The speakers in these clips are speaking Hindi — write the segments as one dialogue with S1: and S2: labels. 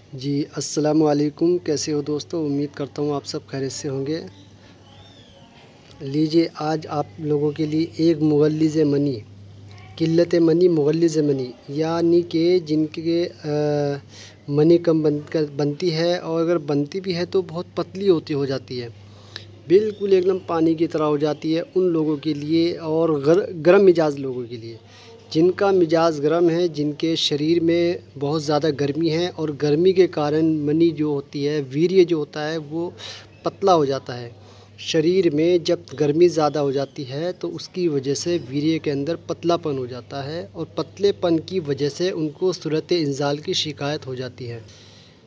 S1: जी अस्सलाम वालेकुम। कैसे हो दोस्तों? उम्मीद करता हूँ आप सब खैरियत से होंगे। लीजिए आज आप लोगों के लिए एक मुग़ल्लिज़ मनी, किल्लत मनी मुग़ल्लिज़ मनी, यानी कि जिनके मनी कम बनती है और अगर बनती भी है तो बहुत पतली होती हो जाती है, बिल्कुल एकदम पानी की तरह हो जाती है। उन लोगों के लिए और गर्म मिजाज लोगों के लिए, जिनका मिजाज गर्म है, जिनके शरीर में बहुत ज़्यादा गर्मी है और गर्मी के कारण मनी जो होती है, वीर्य जो होता है वो पतला हो जाता है। शरीर में जब गर्मी ज़्यादा हो जाती है तो उसकी वजह से वीर्य के अंदर पतलापन हो जाता है और पतलेपन की वजह से उनको सूरत इंज़ाल की शिकायत हो जाती है।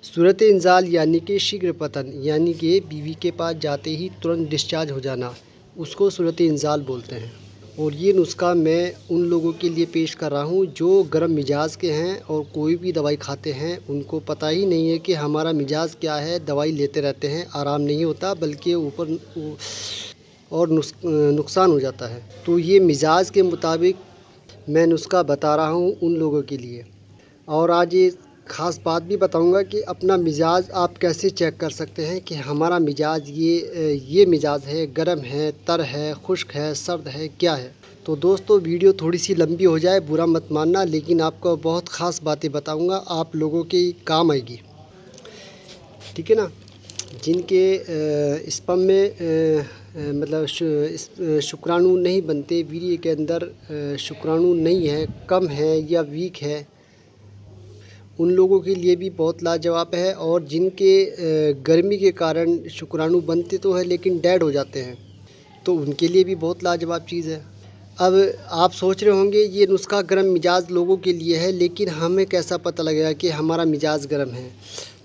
S1: सूरत इंज़ाल यानी कि शीघ्र पतन, यानी कि बीवी के पास जाते ही तुरंत डिस्चार्ज हो जाना, उसको सूरत इंज़ाल बोलते हैं। और ये नुस्खा मैं उन लोगों के लिए पेश कर रहा हूँ जो गर्म मिजाज के हैं और कोई भी दवाई खाते हैं, उनको पता ही नहीं है कि हमारा मिजाज क्या है, दवाई लेते रहते हैं, आराम नहीं होता बल्कि ऊपर और नुकसान हो जाता है। तो ये मिजाज के मुताबिक मैं नुस्खा बता रहा हूँ उन लोगों के लिए। और आज ये ख़ास बात भी बताऊंगा कि अपना मिजाज आप कैसे चेक कर सकते हैं कि हमारा मिजाज ये मिजाज है, गर्म है, तर है, खुश्क है, सर्द है, क्या है। तो दोस्तों वीडियो थोड़ी सी लंबी हो जाए बुरा मत मानना, लेकिन आपको बहुत ख़ास बातें बताऊंगा, आप लोगों के काम आएगी, ठीक है ना। जिनके स्पर्म में मतलब शुक्राणु नहीं बनते, वीर्य के अंदर शुक्राणु नहीं है, कम है या वीक है, उन लोगों के लिए भी बहुत लाजवाब है। और जिनके गर्मी के कारण शुक्राणु बनते तो है लेकिन डेड हो जाते हैं, तो उनके लिए भी बहुत लाजवाब चीज़ है। अब आप सोच रहे होंगे ये नुस्खा गर्म मिजाज लोगों के लिए है, लेकिन हमें कैसा पता लगेगा कि हमारा मिजाज गर्म है।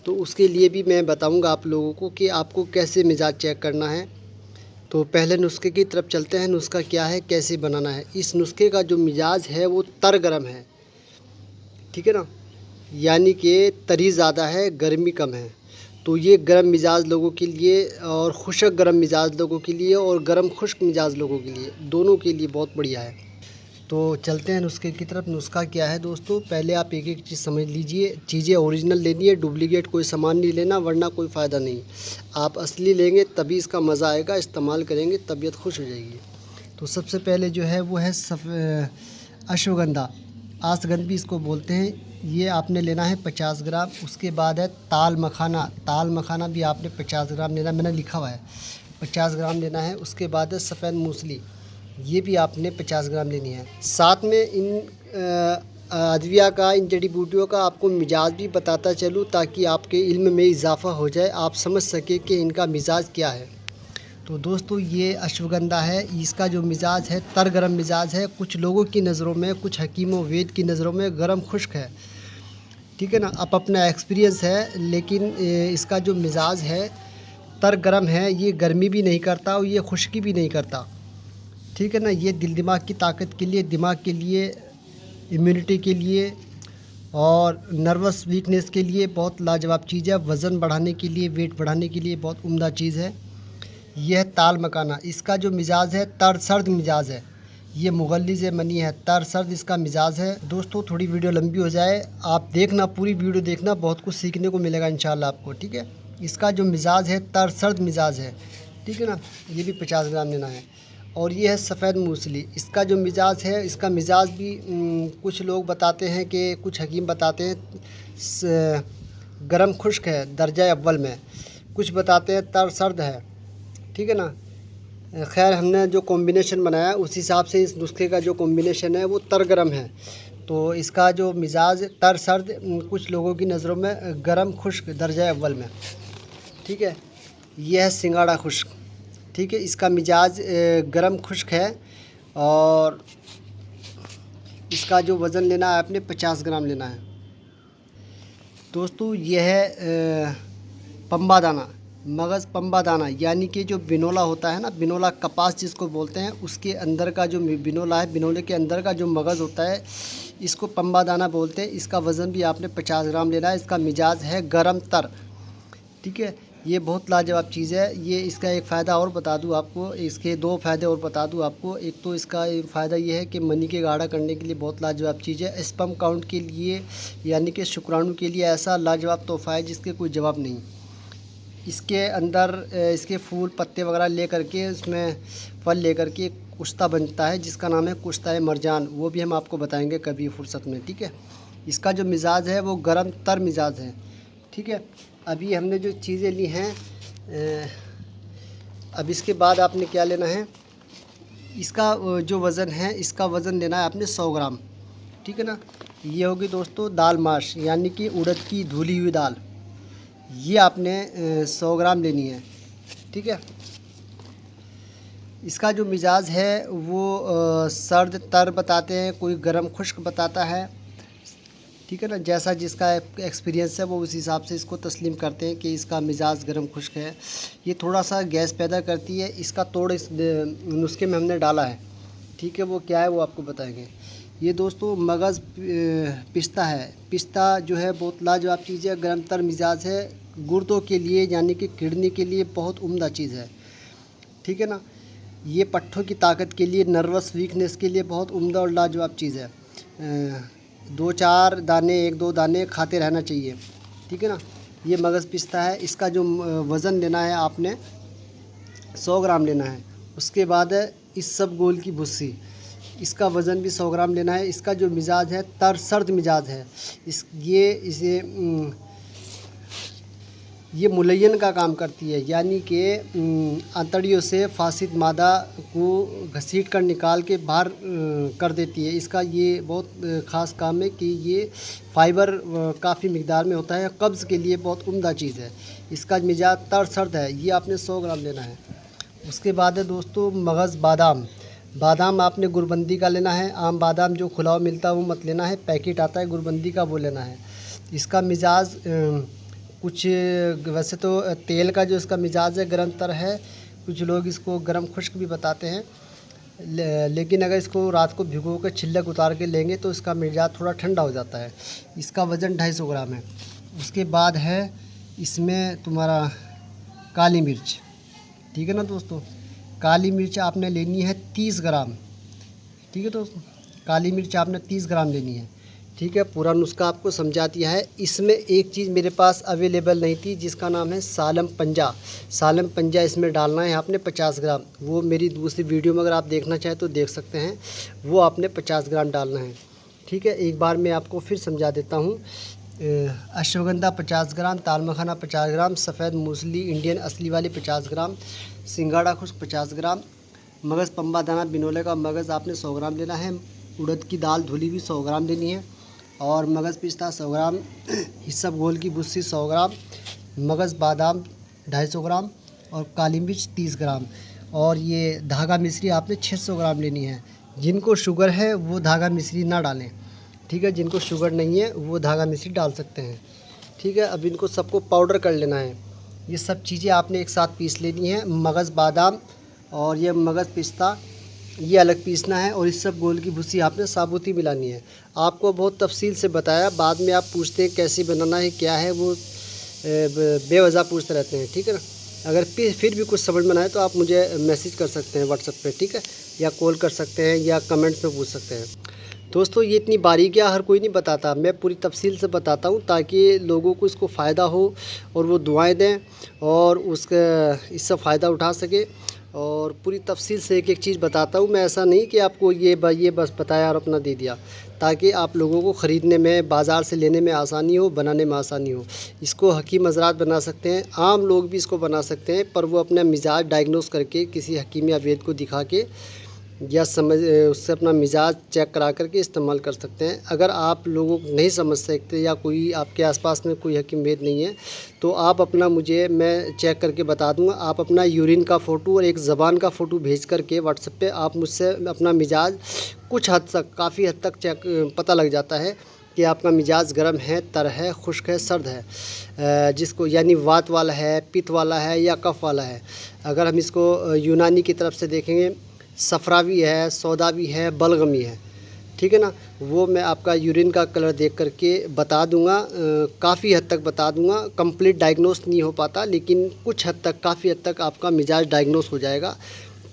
S1: तो उसके लिए भी मैं बताऊंगा आप लोगों को कि आपको कैसे मिजाज चेक करना है। तो पहले नुस्खे की तरफ चलते हैं। नुस्खा क्या है, कैसे बनाना है। इस नुस्खे का जो मिजाज है वो तर गर्म है, ठीक है ना, यानी कि तरी ज़्यादा है, गर्मी कम है। तो ये गर्म मिजाज लोगों के लिए और खुशक गर्म मिजाज लोगों के लिए और गर्म खुश्क मिजाज लोगों के लिए, दोनों के लिए बहुत बढ़िया है। तो चलते हैं नुस्खे की तरफ। नुस्खा क्या है दोस्तों, पहले आप एक एक चीज़ समझ लीजिए। चीज़ें ओरिजिनल लेनी है, डुप्लीकेट कोई सामान नहीं लेना, वरना कोई फ़ायदा नहीं। आप असली लेंगे तभी इसका मज़ा आएगा, इस्तेमाल करेंगे तबीयत खुश हो जाएगी। तो सबसे पहले जो है वो है अश्वगंधा, आसगंध भी इसको बोलते हैं। ये आपने लेना है 50 ग्राम। उसके बाद है ताल मखाना, ताल मखाना भी आपने 50 ग्राम लेना, मैंने लिखा हुआ है 50 ग्राम लेना है। उसके बाद है सफ़ेद मूसली, ये भी आपने 50 ग्राम लेनी है। साथ में इन अदविया का, इन जड़ी बूटियों का आपको मिजाज भी बताता चलूँ ताकि आपके इल्म में इजाफ़ा हो जाए, आप समझ सके कि इनका मिजाज क्या है। तो दोस्तों ये अश्वगंधा है, इसका जो मिजाज है तर गरम मिजाज है। कुछ लोगों की नज़रों में, कुछ हकीमों वेद की नज़रों में गरम खुश्क है, ठीक है ना। अब अपना एक्सपीरियंस है, लेकिन इसका जो मिजाज है तर गरम है, ये गर्मी भी नहीं करता और ये खुश्की भी नहीं करता, ठीक है ना। ये दिल दिमाग की ताकत के लिए, दिमाग के लिए, इम्यूनिटी के लिए और नर्वस वीकनेस के लिए बहुत लाजवाब चीज़ है। वज़न बढ़ाने के लिए, वेट बढ़ाने के लिए बहुत उम्दा चीज़ है। यह है ताल मकाना, इसका जो मिजाज है तर सर्द मिजाज है। ये मुग़ल्लिज़ मनी है, तर सर्द इसका मिजाज है। दोस्तों थोड़ी वीडियो लंबी हो जाए, आप देखना, पूरी वीडियो देखना, बहुत कुछ सीखने को मिलेगा इंशाल्लाह आपको, ठीक है। इसका जो मिजाज है तर सर्द मिजाज है, ठीक है ना। ये भी 50 ग्राम लेना है। और ये है सफ़ेद मूसली, इसका जो मिजाज है, इसका मिजाज भी कुछ लोग बताते हैं कि, कुछ हकीम बताते हैं गरम खुश्क है दर्जा अव्वल में, कुछ बताते हैं तर सर्द है, ठीक है ना। खैर हमने जो कॉम्बिनेशन बनाया उस हिसाब से इस नुस्खे का जो कॉम्बिनेशन है वो तर गरम है। तो इसका जो मिजाज तर सर्द, कुछ लोगों की नज़रों में गरम खुश्क दर्जा अव्वल में, ठीक है। यह है सिंगाड़ा खुश्क, ठीक है। इसका मिजाज गरम खुश्क है और इसका जो वज़न लेना है आपने 50 ग्राम लेना है। दोस्तों यह है पंबा दाना, मगज़ पंबा दाना, यानी कि जो बिनोला होता है ना, बिनोला कपास जिसको बोलते हैं, उसके अंदर का जो बिनोला है, बिनोले के अंदर का जो मगज़ होता है, इसको पंबा दाना बोलते हैं। इसका वज़न भी आपने 50 ग्राम लेना है। इसका मिजाज है गरम तर, ठीक है। ये बहुत लाजवाब चीज़ है। ये इसका एक फ़ायदा और बता दूँ आपको, इसके 2 फ़ायदे और बता दूँ आपको। एक तो इसका फ़ायदा ये है कि मनी के गाढ़ा करने के लिए बहुत लाजवाब चीज़ है। स्पर्म काउंट के लिए यानी कि शुक्राणु के लिए ऐसा लाजवाब तोहफ़ा है जिसके कोई जवाब नहीं। इसके अंदर इसके फूल पत्ते वगैरह ले करके, उसमें फल ले करके कुश्ता बनता है जिसका नाम है कुश्ता मरजान। वो भी हम आपको बताएंगे कभी फुर्सत में, ठीक है। इसका जो मिजाज है वो गर्म तर मिजाज है, ठीक है। अभी हमने जो चीज़ें ली हैं, अब इसके बाद आपने क्या लेना है, इसका जो वज़न है, इसका वज़न लेना है आपने 100 ग्राम, ठीक है ना। ये होगी दोस्तों दाल माश यानी कि उड़द की धुली हुई दाल, ये आपने 100 ग्राम लेनी है, ठीक है। इसका जो मिजाज है वो सर्द तर बताते हैं, कोई गर्म खुश्क बताता है, ठीक है ना। जैसा जिसका एक्सपीरियंस है वो उस हिसाब से इसको तस्लीम करते हैं कि इसका मिजाज गर्म खुश्क है। ये थोड़ा सा गैस पैदा करती है, इसका तोड़ इस नुस्खे में हमने डाला है, ठीक है। वो क्या है वो आपको बताएंगे। ये दोस्तों मगज़ पिस्ता है। पिस्ता जो है बहुत लाजवाब चीज़ है, गर्म तर मिजाज है, गुर्दों के लिए यानी कि किडनी के लिए बहुत उम्दा चीज़ है, ठीक है ना। ये पट्ठों की ताकत के लिए, नर्वस वीकनेस के लिए बहुत उम्दा और लाजवाब चीज़ है। 2-4 दाने, 1-2 दाने खाते रहना चाहिए, ठीक है ना। ये मगज़ पिस्ता है। इसका जो वज़न लेना है आपने 100 ग्राम लेना है। उसके बाद है इसबगोल की भुस्सी, इसका वज़न भी 100 ग्राम लेना है। इसका जो मिजाज है तर सर्द मिजाज है। ये मुलय्यन का काम करती है, यानी कि आंतड़ियों से फासिद मादा को घसीट कर निकाल के बाहर कर देती है। इसका ये बहुत ख़ास काम है कि ये फ़ाइबर काफ़ी मिक़दार में होता है, कब्ज़ के लिए बहुत उम्दा चीज़ है। इसका मिजाज तर सर्द है। ये आपने 100 ग्राम लेना है। उसके बाद है दोस्तों मगज़ बादाम। बादाम आपने गुरबंदी का लेना है। आम बादाम जो खुला हुआ मिलता है वो मत लेना है, पैकेट आता है गुरबंदी का, वो लेना है। इसका मिजाज कुछ वैसे तो तेल का जो इसका मिजाज है गर्म तर है, कुछ लोग इसको गर्म खुश्क भी बताते हैं, लेकिन अगर इसको रात को भिगो कर छिलक उतार के लेंगे तो इसका मिजाज थोड़ा ठंडा हो जाता है। इसका वज़न 250 ग्राम है। उसके बाद है इसमें तुम्हारा काली मिर्च, ठीक है ना दोस्तों। काली मिर्च आपने लेनी है 30 ग्राम, ठीक है दोस्तों। काली मिर्च आपने 30 ग्राम लेनी है, ठीक है। पूरा नुस्खा आपको समझा दिया है। इसमें एक चीज़ मेरे पास अवेलेबल नहीं थी जिसका नाम है सालम पंजा। सालम पंजा इसमें डालना है आपने 50 ग्राम। वो मेरी दूसरी वीडियो में अगर आप देखना चाहें तो देख सकते हैं, वो आपने 50 ग्राम डालना है, ठीक है। एक बार मैं आपको फिर समझा देता हूँ। अश्वगंधा 50 ग्राम, ताल मखाना 50 ग्राम, सफ़ेद मूसली इंडियन असली वाली 50 ग्राम, सिंगाड़ा खुश्क 50 ग्राम, मगज़ पम्बा दाना बिनोले का मगज़ आपने 100 ग्राम लेना है। उड़द की दाल धुली हुई 100 ग्राम लेनी है, और मगज़ पिस्ता 100 ग्राम, इसबगोल की भुस्सी 100 ग्राम, मगज़ बादाम 250 ग्राम, और काली मिर्च 30 ग्राम, और ये धागा मिश्री आपने 600 ग्राम लेनी है। जिनको शुगर है वो धागा मिश्री ना डालें, ठीक है। जिनको शुगर नहीं है वो धागा मिश्री डाल सकते हैं, ठीक है। अब इनको सबको पाउडर कर लेना है। ये सब चीज़ें आपने एक साथ पीस लेनी है। मगज़ बादाम और ये मगज़ पिस्ता ये अलग पीसना है, और इसबगोल की भुस्सी आपने साबुत ही मिलानी है। आपको बहुत तफसील से बताया, बाद में आप पूछते हैं कैसे बनाना है क्या है, वो बेवजह पूछते रहते हैं, ठीक है ना। अगर फिर भी कुछ समझ में ना आए तो आप मुझे मैसेज कर सकते हैं व्हाट्सएप पे, ठीक है, या कॉल कर सकते हैं या कमेंट्स में पूछ सकते हैं। दोस्तों ये इतनी बारीकियाँ हर कोई नहीं बताता, मैं पूरी तफसील से बताता हूँ ताकि लोगों को इसको फ़ायदा हो और वो दुआएं दें और इससे फ़ायदा उठा सके। और पूरी तफसील से एक एक चीज़ बताता हूँ मैं, ऐसा नहीं कि आपको ये बस बताया और अपना दे दिया, ताकि आप लोगों को ख़रीदने में, बाज़ार से लेने में आसानी हो, बनाने में आसानी हो। इसको हकीम हज़रात बना सकते हैं, आम लोग भी इसको बना सकते हैं, पर वो अपना मिजाज डायग्नोस करके किसी हकीम या वैद को दिखा के या उससे अपना मिजाज चेक करा करके इस्तेमाल कर सकते हैं। अगर आप लोगों को नहीं समझ सकते या कोई आपके आसपास में कोई हकीम वैद नहीं है तो आप अपना मैं चेक करके बता दूंगा। आप अपना यूरिन का फ़ोटो और एक ज़बान का फ़ोटो भेज करके व्हाट्सएप पे आप मुझसे अपना मिजाज कुछ हद तक, काफ़ी हद तक पता लग जाता है कि आपका मिजाज गर्म है, तर है, खुश्क है, सर्द है, जिसको यानी वात वाला है, पित्त वाला है या कफ वाला है। अगर हम इसको यूनानी की तरफ से देखेंगे, सफ़रावी है, सौदावी है, बलगमी है, ठीक है ना। वो मैं आपका यूरिन का कलर देख करके बता दूंगा, काफ़ी हद तक बता दूंगा। कंप्लीट डायग्नोस नहीं हो पाता, लेकिन कुछ हद तक, काफ़ी हद तक आपका मिजाज डायग्नोस हो जाएगा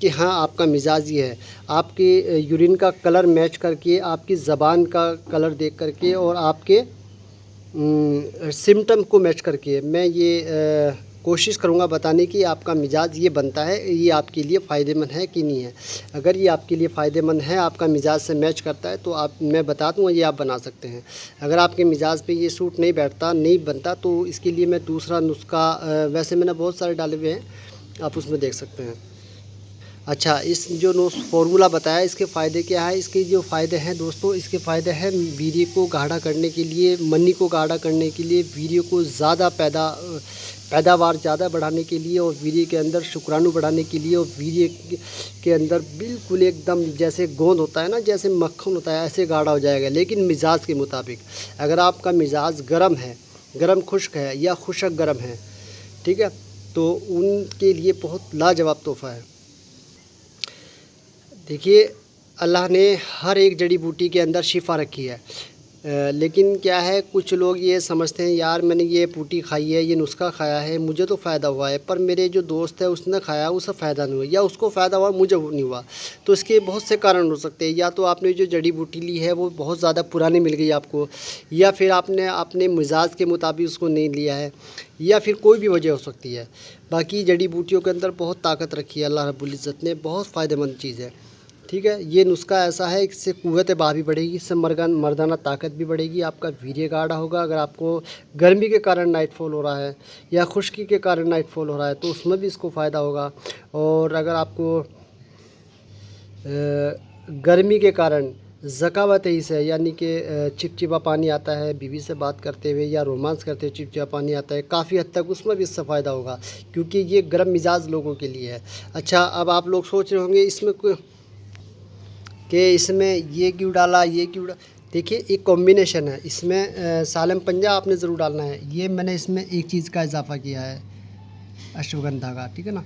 S1: कि हाँ आपका मिजाज ये है। आपके यूरिन का कलर मैच करके, आपकी ज़बान का कलर देख करके और आपके सिम्टम को मैच करके मैं ये कोशिश करूँगा बताने की आपका मिजाज ये बनता है, ये आपके लिए फ़ायदेमंद है कि नहीं है। अगर ये आपके लिए फ़ायदेमंद है, आपका मिजाज से मैच करता है, तो आप, मैं बता दूँगा, ये आप बना सकते हैं। अगर आपके मिजाज पे ये सूट नहीं बैठता, नहीं बनता, तो इसके लिए मैं दूसरा नुस्खा, वैसे मैंने बहुत सारे डाले हुए हैं, आप उसमें देख सकते हैं। अच्छा, इस जो नो फार्मूला बताया, इसके फ़ायदे क्या है? इसके जो फ़ायदे हैं दोस्तों, इसके फ़ायदे हैं वीर्य को गाढ़ा करने के लिए, मनी को गाढ़ा करने के लिए, वीर्य को ज़्यादा पैदावार ज़्यादा बढ़ाने के लिए, और वीर्य के अंदर शुक्राणु बढ़ाने के लिए, और वीर्य के अंदर बिल्कुल एकदम जैसे गोंद होता है ना, जैसे मक्खन होता है, ऐसे गाढ़ा हो जाएगा। लेकिन मिजाज के मुताबिक, अगर आपका मिजाज गर्म है, गर्म खुश्क है या खुशक गर्म है, ठीक है, तो उनके लिए बहुत लाजवाब तोहफ़ा है। देखिए, अल्लाह ने हर एक जड़ी बूटी के अंदर शिफ़ा रखी है, लेकिन क्या है, कुछ लोग ये समझते हैं यार मैंने ये बूटी खाई है, ये नुस्खा खाया है, मुझे तो फ़ायदा हुआ है, पर मेरे जो दोस्त है उसने खाया, उसे फ़ायदा नहीं हुआ, या उसको फ़ायदा हुआ, मुझे नहीं हुआ। तो इसके बहुत से कारण हो सकते हैं। या तो आपने जो जड़ी बूटी ली है वो बहुत ज़्यादा पुरानी मिल गई आपको, या फिर आपने अपने मिजाज के मुताबिक उसको नहीं लिया है, या फिर कोई भी वजह हो सकती है। बाकी जड़ी बूटियों के अंदर बहुत ताकत रखी है अल्लाह रब्बुल इज़्ज़त ने, बहुत फ़ायदेमंद चीज़ है। ठीक है, ये नुस्खा ऐसा है, इससे क़ुव्वत बा भी बढ़ेगी, इससे मर्दाना ताकत भी बढ़ेगी, आपका वीर्य गाढ़ा होगा। अगर आपको गर्मी के कारण नाइट फॉल हो रहा है या खुश्की के कारण नाइट फॉल हो रहा है, तो उसमें भी इसको फ़ायदा होगा। और अगर आपको गर्मी के कारण ज़कावत ही से, यानी कि चिपचिपा पानी आता है बीवी से बात करते हुए या रोमांस करते हुए चिपचिपा पानी आता है, काफ़ी हद तक उसमें भी इससे फ़ायदा होगा, क्योंकि ये गर्म मिजाज लोगों के लिए है। अच्छा, अब आप लोग सोच रहे होंगे इसमें कि इसमें ये क्यों डाला, ये क्यों डाला। देखिए, एक कॉम्बिनेशन है इसमें, सालम पंजा आपने ज़रूर डालना है। ये मैंने इसमें एक चीज़ का इजाफ़ा किया है, अश्वगंधा का, ठीक है ना।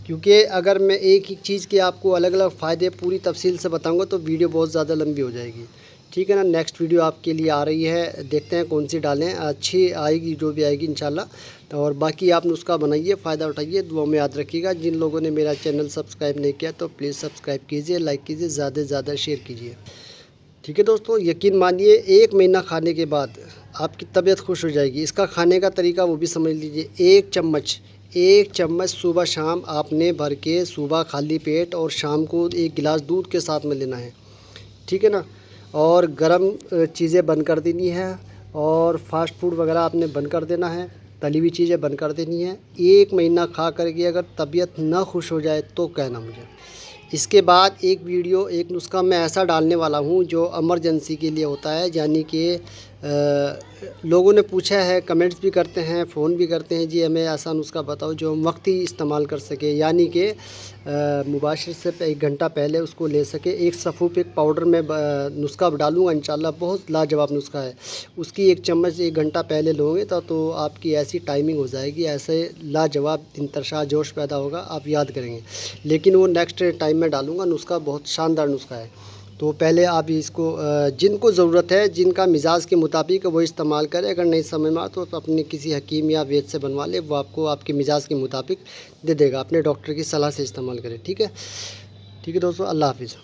S1: क्योंकि अगर मैं एक एक चीज़ के आपको अलग अलग फ़ायदे पूरी तफसील से बताऊंगा तो वीडियो बहुत ज़्यादा लंबी हो जाएगी, ठीक है ना। नेक्स्ट वीडियो आपके लिए आ रही है, देखते हैं कौन सी डालें, अच्छी आएगी जो भी आएगी इंशाल्लाह। और बाकी आप नुस्खा बनाइए, फ़ायदा उठाइए, दुआ में याद रखिएगा। जिन लोगों ने मेरा चैनल सब्सक्राइब नहीं किया तो प्लीज़ सब्सक्राइब कीजिए, लाइक कीजिए, ज़्यादा से ज़्यादा शेयर कीजिए, ठीक है दोस्तों। यकीन मानिए, 1 महीना खाने के बाद आपकी तबीयत खुश हो जाएगी। इसका खाने का तरीका वो भी समझ लीजिए। 1 चम्मच सुबह शाम आपने भर के, सुबह खाली पेट और शाम को 1 गिलास दूध के साथ में लेना है, ठीक है ना। और गरम चीज़ें बंद कर देनी है, और फास्ट फूड वगैरह आपने बंद कर देना है, तली हुई चीज़ें बंद कर देनी है। 1 महीना खा करके अगर तबीयत ना खुश हो जाए तो कहना मुझे। इसके बाद एक वीडियो, एक नुस्खा मैं ऐसा डालने वाला हूँ जो इमरजेंसी के लिए होता है, यानी कि लोगों ने पूछा है, कमेंट्स भी करते हैं, फ़ोन भी करते हैं, जी हमें ऐसा नुस्खा बताओ जो हम वक्ती इस्तेमाल कर सके, यानी कि मुबाशिर से 1 घंटा पहले उसको ले सके। एक सफ़ूप एक पाउडर में नुस्खा डालूँगा इंशाल्लाह, बहुत लाजवाब नुस्खा है। उसकी 1 चम्मच 1 घंटा पहले लोगे तो आपकी ऐसी टाइमिंग हो जाएगी, ऐसे लाजवाब इंतशा जोश पैदा होगा, आप याद करेंगे। लेकिन वो नेक्स्ट टाइम में डालूँगा, नुस्खा बहुत शानदार नुस्खा है। तो पहले आप इसको, जिनको ज़रूरत है, जिनका मिजाज के मुताबिक वो इस्तेमाल करें। अगर नहीं समझ में आ तो अपने किसी हकीम या वैद्य से बनवा ले, वो आपको आपके मिजाज के मुताबिक दे देगा। अपने डॉक्टर की सलाह से इस्तेमाल करें, ठीक है। ठीक है दोस्तों, अल्लाह हाफ़िज़।